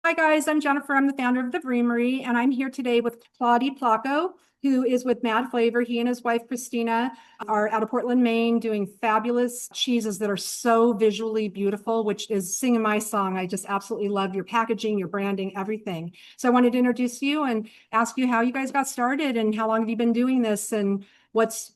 Hi guys, I'm Jennifer. I'm the founder of The Breamery, and I'm here today with Claudio Placco, who is with Mad Flavor. He and his wife Christina are out of Portland, Maine, doing fabulous cheeses that are so visually beautiful, which is singing my song. I just absolutely love your packaging, your branding, everything. So I wanted to introduce you and ask you how you guys got started and how long have you been doing this and what's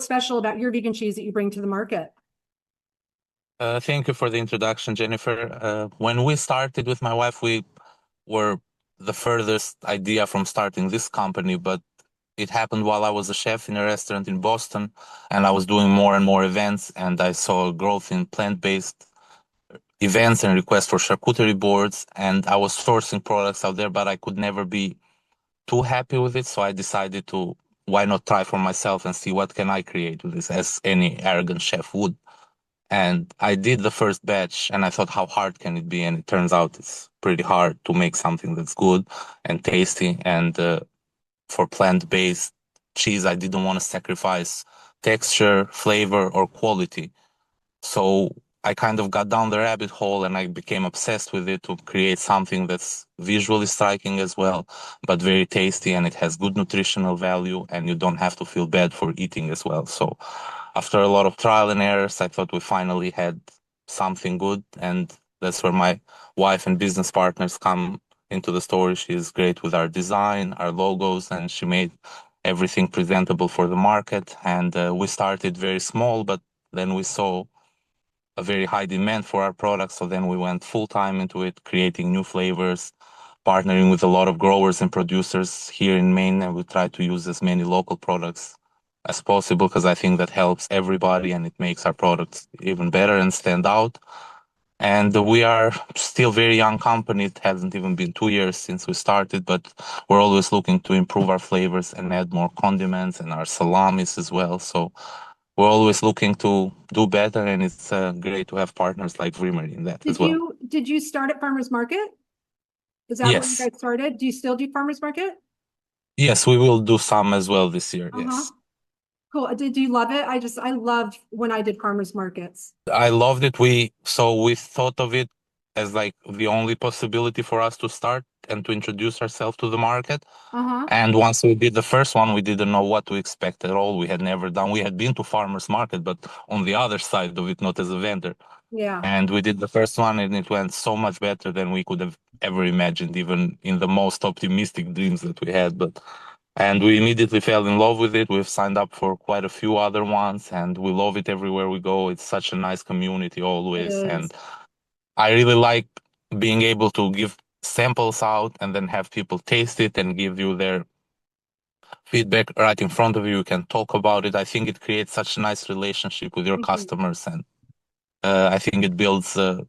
special about your vegan cheese that you bring to the market. Thank you for the introduction, Jennifer. When we started with my wife, we were the furthest idea from starting this company, but it happened while I was a chef in a restaurant in Boston, and I was doing more and more events, and I saw growth in plant-based events and requests for charcuterie boards, and I was sourcing products out there, but I could never be too happy with it, so I decided to why not try for myself and see what can I create with this, as any arrogant chef would. And I did the first batch and I thought, how hard can it be? And it turns out it's pretty hard to make something that's good and tasty. And for plant-based cheese, I didn't want to sacrifice texture, flavor, or quality. So I kind of got down the rabbit hole and I became obsessed with it to create something that's visually striking as well, but very tasty, and it has good nutritional value and you don't have to feel bad for eating as well. So after a lot of trial and errors, I thought we finally had something good, and that's where my wife and business partners come into the story. She is great with our design, our logos, and she made everything presentable for the market. And we started very small, but then we saw a very high demand for our products. So then we went full time into it, creating new flavors, partnering with a lot of growers and producers here in Maine. And we try to use as many local products as possible because I think that helps everybody and it makes our products even better and stand out. And we are still very young company. It hasn't even been 2 years since we started, but we're always looking to improve our flavors and add more condiments and our salamis as well. So we're always looking to do better, and it's great to have partners like Vreemery in that as Did well. you did you start at Farmers Market? Is that where you Yes, guys started? Do you still do farmers market? yes, we will do some as well this year. Uh-huh. Yes, Cool. Did you love it? I loved when I did farmers markets. I loved it. We thought of it as like the only possibility for us to start and to introduce ourselves to the market. Uh-huh. And once we did the first one, we didn't know what to expect at all. We had never done. We had been to farmers market, but on the other side of it, not as a vendor. Yeah. And we did the first one, and it went so much better than we could have ever imagined, even in the most optimistic dreams that we had. And we immediately fell in love with it. We've signed up for quite a few other ones, and we love it everywhere we go. It's such a nice community It always. is. And I really like being able to give samples out and then have people taste it and give you their feedback right in front of you. You can talk about it. I think it creates such a nice relationship with your Mhm. customers, and I think it builds a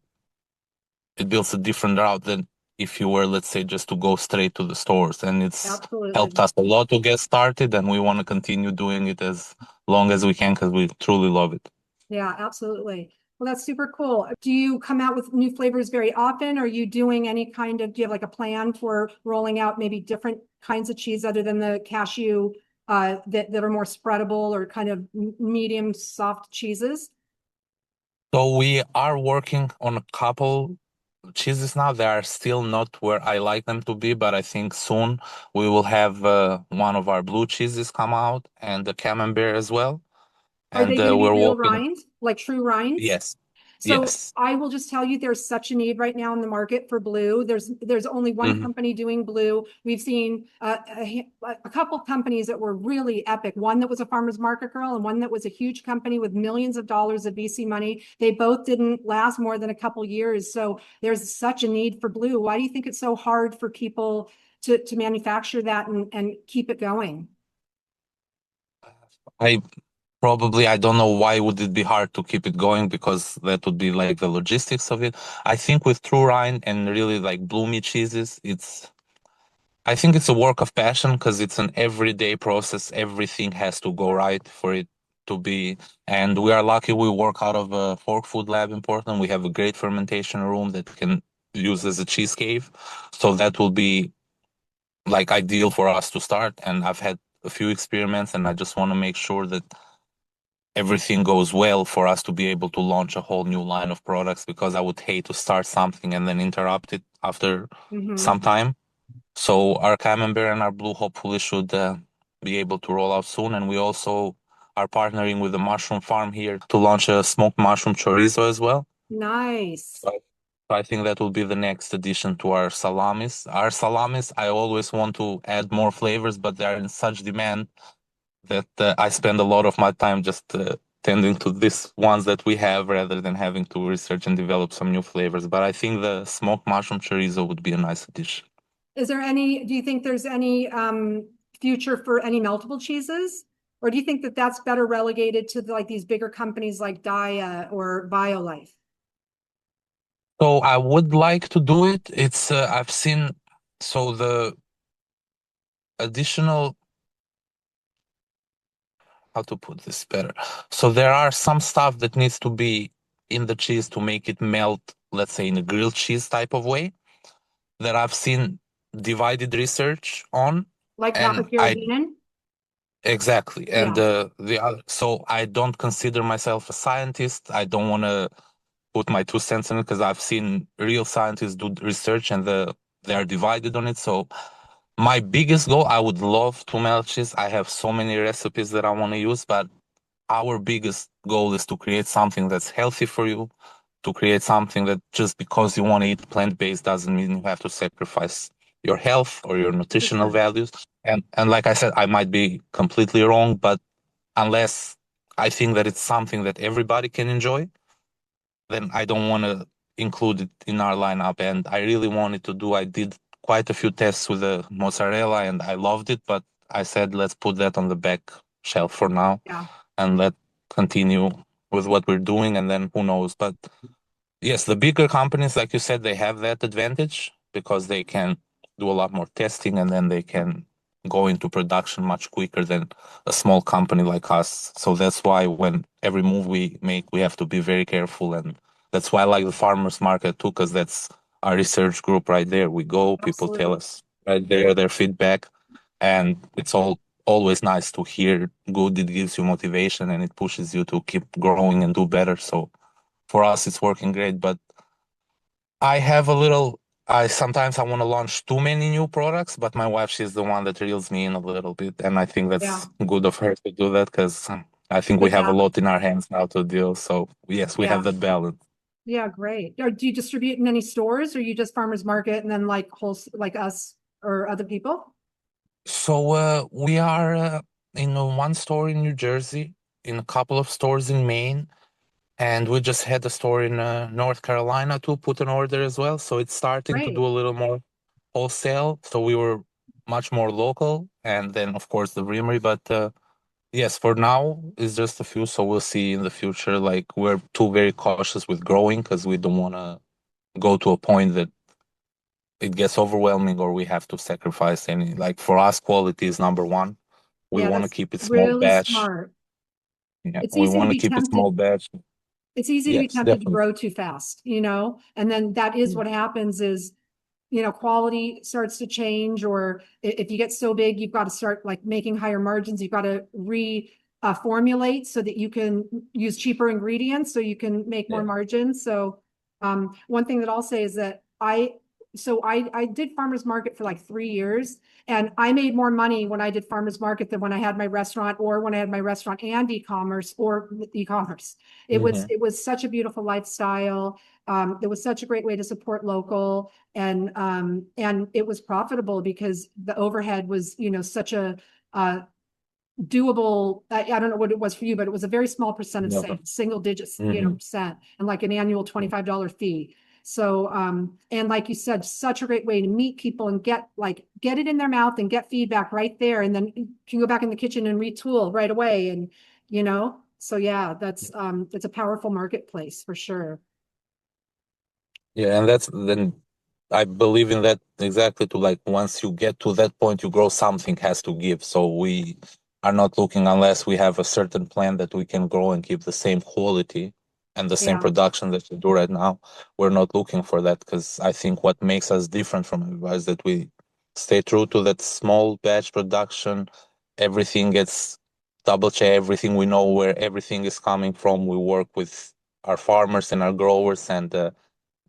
different route than if you were, let's say, just to go straight to the stores. And it's helped Absolutely. us a lot to get started, and we want to continue doing it as long as we can because we truly love it. Yeah, absolutely. Well, that's super cool. Do you come out with new flavors very often? Are you doing any kind of, do you have like a plan for rolling out maybe different kinds of cheese other than the cashew that are more spreadable or kind of medium soft cheeses? So we are working on a couple cheeses now. They are still not where I like them to be, but I think soon we will have one of our blue cheeses come out and the camembert as well. Are And they going to be we're real working. rinds, like true rinds? Yes, So yes. I will just tell you, there's such a need right now in the market for blue. There's only one Mhm. company doing blue. We've seen a couple companies that were really epic. One that was a farmer's market girl, and one that was a huge company with millions of dollars of VC money. They both didn't last more than a couple years. So there's such a need for blue. Why do you think it's so hard for people to manufacture that and keep it going? I Probably, I don't know why would it be hard to keep it going because that would be like the logistics of it. I think with True Rind and really like bloomy cheeses, I think it's a work of passion because it's an everyday process. Everything has to go right for it to be. And we are lucky we work out of a Fork Food Lab in Portland. We have a great fermentation room that can use as a cheese cave. So that will be like ideal for us to start. And I've had a few experiments and I just want to make sure that everything goes well for us to be able to launch a whole new line of products because I would hate to start something and then interrupt it after Mhm. some time. So our Camembert and our Blue hopefully should be able to roll out soon. And we also are partnering with the mushroom farm here to launch a smoked mushroom chorizo as well. Nice. So I think that will be the next addition to our salamis. Our salamis, I always want to add more flavors, but they're in such demand that I spend a lot of my time just tending to these ones that we have rather than having to research and develop some new flavors. But I think the smoked mushroom chorizo would be a nice addition. Do you think there's any future for any meltable cheeses? Or do you think that that's better relegated to like these bigger companies like Daiya or BioLife? So I would like to do it. It's I've seen so the additional how to put this better. So there are some stuff that needs to be in the cheese to make it melt, let's say in a grilled cheese type of way, that I've seen divided research on. Like And I Papakarahinen? exactly. And Yeah, the other, so I don't consider myself a scientist. I don't want to put my 2 cents in it because I've seen real scientists do research and they are divided on it. So my biggest goal, I would love to melt cheese. I have so many recipes that I want to use, but our biggest goal is to create something that's healthy for you, to create something that just because you want to eat plant-based doesn't mean you have to sacrifice your health or your for nutritional sure. values. And like I said, I might be completely wrong, but unless I think that it's something that everybody can enjoy, then I don't want to include it in our lineup. And I really wanted to do, I did quite a few tests with the mozzarella and I loved it, but I said, let's put that on the back shelf for now Yeah, and let continue with what we're doing. And then who knows? But yes, the bigger companies, like you said, they have that advantage because they can do a lot more testing and then they can go into production much quicker than a small company like us. So that's why when every move we make, we have to be very careful. And that's why I like the farmers market too, because that's our research group right there. We go, people tell absolutely. us right there their feedback, and it's always nice to hear good. It gives you motivation and it pushes you to keep growing and do better. So for us, it's working great. But I have a little. I sometimes I want to launch too many new products, but my wife, she's the one that reels me in a little bit, and I think Yeah, that's good of her to do that because I think we good have a lot balance. in our hands now to deal. So yes, we have Yeah, that balance. yeah, great. Or do you distribute in any stores or you just farmers market and then like whole like us or other people? So we are in one store in New Jersey, in a couple of stores in Maine, and we just had a store in North Carolina to put an order as well. So it's starting to Great. do a little more wholesale. So we were much more local, and then of course the Creamery. But yes, for now it's just a few. So we'll see in the future. Like we're too very cautious with growing because we don't want to go to a point that it gets overwhelming or we have to sacrifice any. Like for us, quality is number one. We Yeah, want to that's keep it small really batch. smart. Yeah, It's we easy to want to be keep it tempted. small batch. It's easy to be Yes, tempted to definitely. grow too fast, you know? And then that is what happens is, you know, quality starts to change, or if you get so big, you've got to start like making higher margins. You've got to formulate so that you can use cheaper ingredients so you can make more Yeah. margins. So one thing that I'll say is that I did farmers market for like 3 years, and I made more money when I did farmers market than when I had my restaurant, or when I had my restaurant and e-commerce, or e-commerce. Hmm. It was such a beautiful lifestyle. It was such a great way to support local, and it was profitable because the overhead was, you know, such a doable. I don't know what it was for you, but it was a very small percent of Yeah. sales, single digits, you know, Hmm. percent, and like an annual $25 fee. So, and like you said, such a great way to meet people and get it in their mouth and get feedback right there. And then you can go back in the kitchen and retool right away. And, you know, so yeah, it's a powerful marketplace for sure. Yeah, and that's then I believe in that exactly to like once you get to that point you grow, something has to give. So we are not looking unless we have a certain plan that we can grow and keep the same quality and the same Yeah, production that we do right now. We're not looking for that because I think what makes us different from everybody is that we stay true to that small batch production. Everything gets double check, everything we know where everything is coming from. We work with our farmers and our growers, and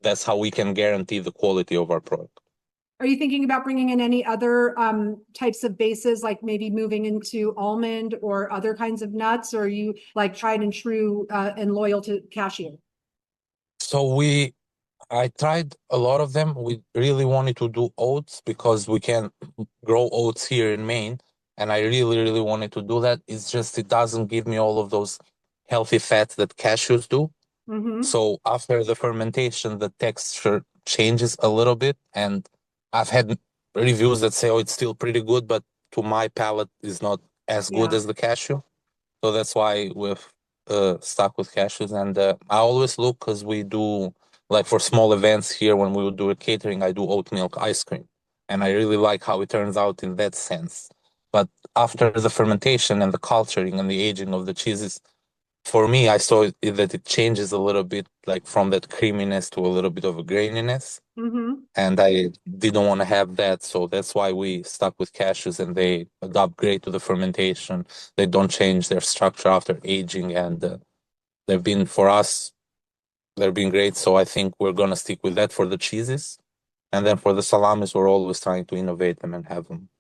that's how we can guarantee the quality of our product. Are you thinking about bringing in any other types of bases, like maybe moving into almond or other kinds of nuts? Or are you like tried and true and loyal to cashew? So I tried a lot of them. We really wanted to do oats because we can grow oats here in Maine. And I really, really wanted to do that. It's just it doesn't give me all of those healthy fats that cashews do. Mm-hmm. So after the fermentation, the texture changes a little bit. And I've had reviews that say, oh, it's still pretty good, but to my palate is not as good Yeah. as the cashew. So that's why we've stuck with cashews. And I always look because we do like for small events here when we would do a catering, I do oat milk ice cream. And I really like how it turns out in that sense. But after the fermentation and the culturing and the aging of the cheeses, for me, I saw that it changes a little bit, like from that creaminess to a little bit of a graininess. Mm-hmm. And I didn't want to have that, so that's why we stuck with cashews, and they adapt great to the fermentation. They don't change their structure after aging, and they've been for us, they've been great. So I think we're gonna stick with that for the cheeses, and then for the salamis, we're always trying to innovate them and have them.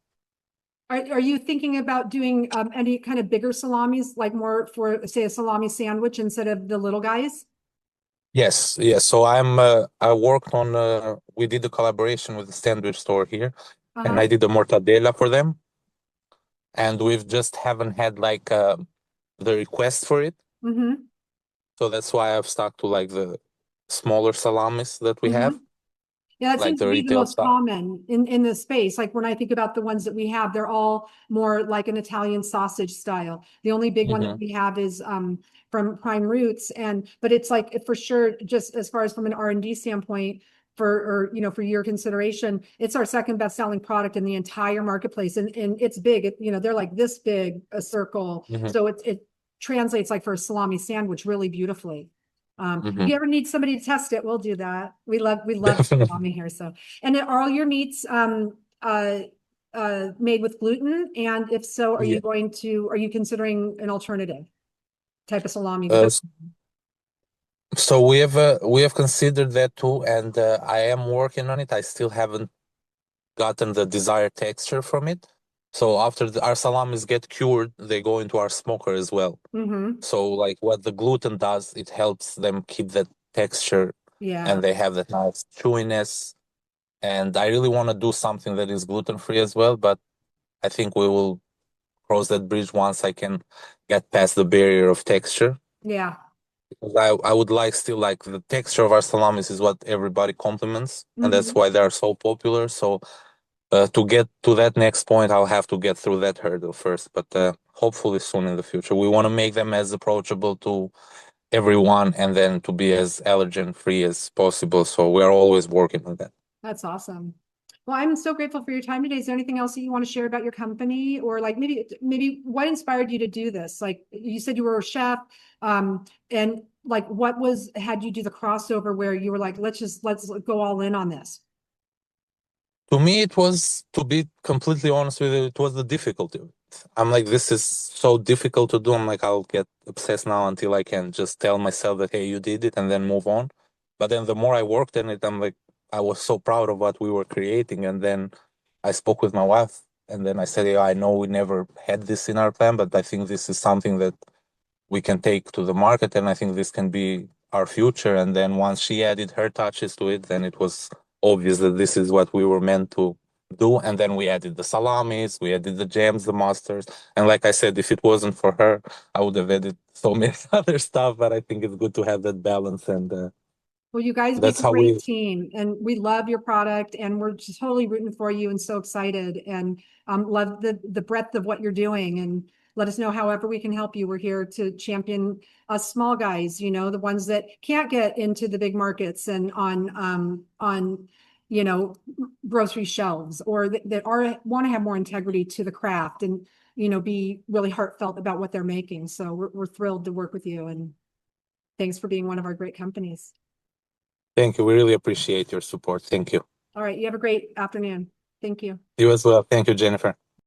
Are you thinking about doing any kind of bigger salamis, like more for, say, a salami sandwich instead of the little guys? Yes, yes. So I worked on we did a collaboration with the sandwich store here, and Uh-huh. I did a mortadella for them, and we've just haven't had like the request for it. Mm-hmm. So that's why I've stuck to like the smaller salamis that we Mm-hmm. have, Yeah, that like seems the to be the retail most stuff. common in the space. Like when I think about the ones that we have, they're all more like an Italian sausage style. The only big one that Hmm. we have is from Prime Roots, and but it's like for sure, just as far as from an R&D standpoint, for or for your consideration, it's our second best selling product in the entire marketplace, and it's big. They're like this big, a circle, Hmm. so it translates like for a salami sandwich really beautifully. If Hmm. you ever need somebody to test it, we'll do that. We love Definitely. salami here. So, and are all your meats made with gluten? And if so, Yeah. are you considering an alternative type of salami Uh, without? s- so we have considered that too, and I am working on it. I still haven't gotten the desired texture from it. So after our salamis get cured, they go into our smoker as well. Mm-hmm. So like what the gluten does, it helps them keep that texture, Yeah. and they have that nice chewiness. And I really want to do something that is gluten free as well, but I think we will cross that bridge once I can get past the barrier of texture. Yeah. Because I would like still like the texture of our salamis is what everybody compliments, and that's Mm-hmm. why they are so popular. So to get to that next point, I'll have to get through that hurdle first, but hopefully soon in the future. We want to make them as approachable to everyone and then to be as allergen free as possible. So we're always working on that. That's awesome. Well, I'm so grateful for your time today. Is there anything else that you want to share about your company, or like maybe what inspired you to do this? Like you said you were a chef, and like what had you do the crossover where you were like, let's go all in on this. To me, it was, to be completely honest with you, it was the difficulty of it. I'm like, this is so difficult to do. I'm like, I'll get obsessed now until I can just tell myself that, hey, you did it and then move on. But then the more I worked in it, I'm like, I was so proud of what we were creating. And then I spoke with my wife and then I said, yeah, I know we never had this in our plan, but I think this is something that we can take to the market. And I think this can be our future. And then once she added her touches to it, then it was obvious that this is what we were meant to do. And then we added the salamis, we added the jams, the mustards. And like I said, if it wasn't for her, I would have added so many other stuff. But I think it's good to have that balance. And Well, you guys make that's a how great we, team, and we love your product, and we're just totally rooting for you and so excited, and love the breadth of what you're doing. And let us know however we can help you. We're here to champion us small guys, the ones that can't get into the big markets and on you know grocery shelves, or that are want to have more integrity to the craft, and be really heartfelt about what they're making. So we're thrilled to work with you, and thanks for being one of our great companies. thank you. We really appreciate your support. Thank you. All right. You have a great afternoon. Thank you. You as well. Thank you, Jennifer.